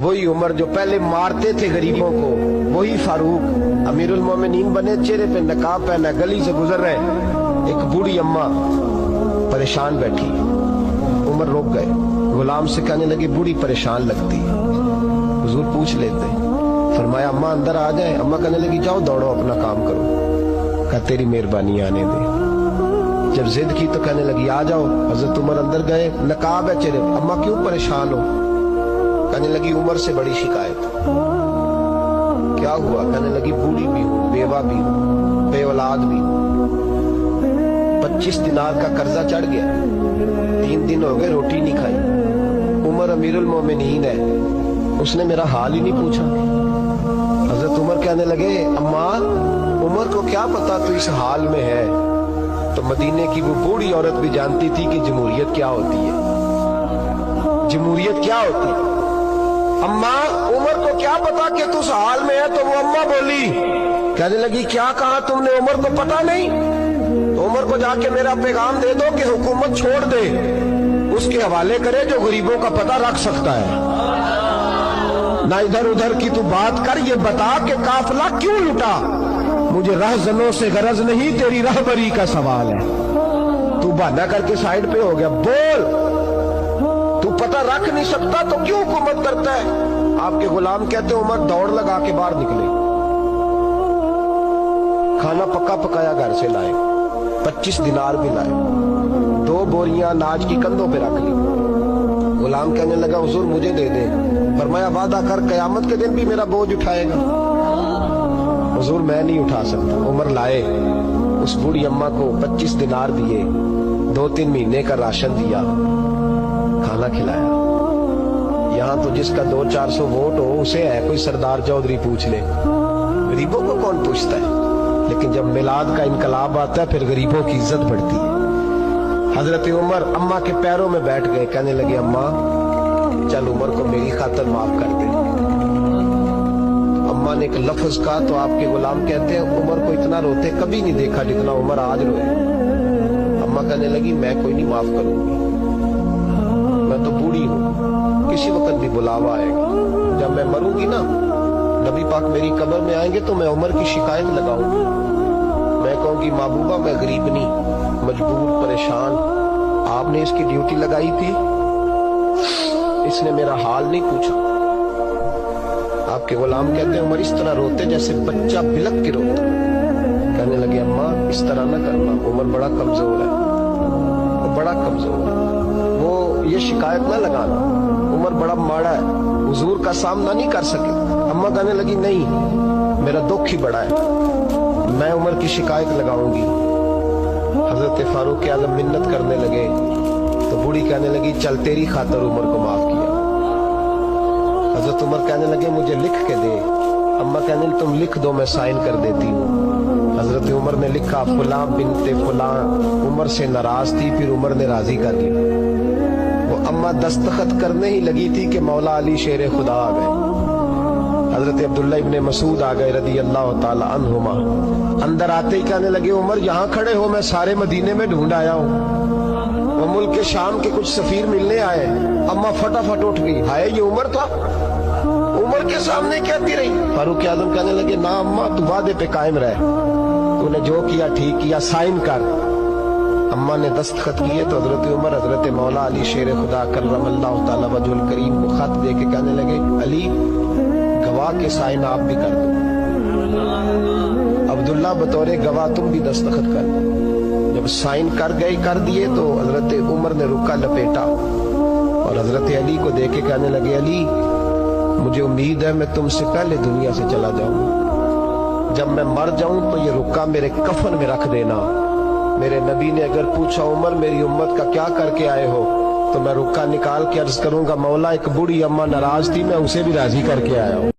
वही उमर जो पहले मारते थे गरीबों को, वही फारूक अमीरुल मोमिनीन बने, चेहरे पे नकाब पहना, गली से गुजर रहे, एक बूढ़ी अम्मा परेशान बैठी। उमर रुक गए, गुलाम से कहने लगे बूढ़ी परेशान लगती है। हुजूर पूछ लेते, फरमाया अम्मा अंदर आ जाए। अम्मा कहने लगी जाओ दौड़ो अपना काम करो। कहा तेरी मेहरबानी आने दे। जब जिद की तो कहने लगी आ जाओ। हजरत उमर अंदर गए, नकाब है चेहरे। अम्मा क्यों परेशान हो? कहने लगी उमर से बड़ी शिकायत। क्या हुआ? कहने लगी बूढ़ी भी हूँ, बेवा भी हूँ, बे औलाद भी हूँ, 25 दिनार का कर्जा चढ़ गया, 3 दिन हो गए रोटी नहीं खाई। उमर अमीरुल मोमिनीन है, उसने मेरा हाल ही नहीं पूछा। हजरत उमर कहने लगे अम्मा उमर को क्या पता तू इस हाल में है। तो मदीने की वो बूढ़ी औरत भी जानती थी कि जमहूरियत क्या होती है, जमहूरियत क्या होती है। अम्मा उमर को क्या पता कि तू इस हाल में है। तो वो अम्मा बोली, कहने लगी क्या कहा तुमने? उमर को पता नहीं? तो उमर को जाके मेरा पैगाम दे दो कि हुकूमत छोड़ दे, उसके हवाले करे जो गरीबों का पता रख सकता है। ना इधर उधर की तू बात कर, ये बता कि काफिला क्यों लुटा। मुझे रहजनों से गरज नहीं, तेरी रहबरी का सवाल है। तू बहाना करके साइड पे हो गया, बोल। तू पता रख नहीं सकता तो क्यों हुकूमत करता है? आपके गुलाम कहते उमर दौड़ लगा के बाहर निकले, खाना पक्का पकाया घर से लाए, 25 दिनार भी लाए, 2 बोरियां अनाज की कंधों पे रख ली। गुलाम कहने लगा हुजूर मुझे दे दे। फरमाया वादा कर कयामत के दिन भी मेरा बोझ उठाएगा। हुजूर मैं नहीं उठा सकता। उमर लाए, उस बूढ़ी अम्मा को 25 दिनार दिए, 2-3 महीने का राशन दिया, खाना खिलाया। यहाँ तो जिसका 200-400 वोट हो उसे है कोई सरदार चौधरी पूछ ले, गरीबों को कौन पूछता है। लेकिन जब मिलाद का इनकलाब आता है फिर गरीबों की इज्जत बढ़ती है। हजरत उमर अम्मा के पैरों में बैठ गए, कहने लगे अम्मा चल उमर को मेरी खातिर माफ कर दे। अम्मा ने एक लफ्ज कहा तो आपके गुलाम कहते हैं उमर को इतना रोते कभी नहीं देखा जितना उमर आज रोए। अम्मा कहने लगी मैं कोई नहीं माफ करूंगी, मैं तो बूढ़ी हूँ, किसी वक्त भी बुलावा आएगा। जब मैं मरूंगी ना, नबी पाक मेरी कब्र में आएंगे तो मैं उमर की शिकायत लगाऊंगी। मैं कहूंगी महबूबा मैं गरीबनी, मजबूर, परेशान, आपने इसकी ड्यूटी लगाई थी, इसने मेरा हाल नहीं पूछा। आपके गुलाम कहते हैं उमर इस तरह रोते जैसे बच्चा बिलक के रोता। कहने लगे अम्मा इस तरह ना करना, उमर बड़ा कमजोर है, वो बड़ा कमजोर है, वो ये शिकायत ना लगाना, उमर बड़ा माड़ा है, हुजूर का सामना नहीं कर सके। अम्मा कहने लगी नहीं मेरा दुख ही बड़ा है, मैं उमर की शिकायत लगाऊंगी। हजरत फारूक आजम मिन्नत करने लगे तो बूढ़ी कहने लगी चल तेरी खातर उमर को माफ किया। हजरत उमर कहने लगे मुझे लिख के दे। अम्मा कहने लगी तुम लिख दो मैं साइन कर देती हूँ। हजरत उमर ने लिखा फुलां बिनते फुलां, उमर से नाराज थी, फिर उमर ने राजी कर लिया। वो अम्मा दस्तखत करने ही लगी थी कि मौला अली शेर खुदा आ गए। हजरत अब्दुल्ला इब्ने मसूद आ गए रदी अल्लाह ताला अन्हुमा। अंदर आते ही कहने लगे उमर यहाँ खड़े हो, मैं सारे मदीने में ढूंढ आया हूँ। वो मुल्क के शाम के कुछ सफीर मिलने आए। अम्मा फटाफट उठ गई, हाय ये उमर था, उमर के सामने कहती रही। फारूक आजम कहने लगे ना अम्मा तू वादे पे कायम रहे, तूने जो किया ठीक किया, साइन कर। अम्मा ने दस्तखत किए तो हजरत उमर हजरत मौला अली शेर खुदा करमल्लाहु ताला वजहुल करीम को खत दे के कहने लगे अली गवाह के साइन आप भी कर दो, अब्दुल्ला बतौरे गवाह तुम भी दस्तखत कर दो। जब साइन कर गए कर दिए तो हजरत उमर ने रुका लपेटा और हजरत अली को देके कहने लगे अली मुझे उम्मीद है मैं तुमसे पहले दुनिया से चला जाऊंगा, जब मैं मर जाऊं तो ये रुका मेरे कफन में रख देना। मेरे नबी ने अगर पूछा उमर मेरी उम्मत का क्या करके आए हो तो मैं रुका निकाल के अर्ज करूंगा मौला एक बूढ़ी अम्मा नाराज थी मैं उसे भी राजी करके आया हूं।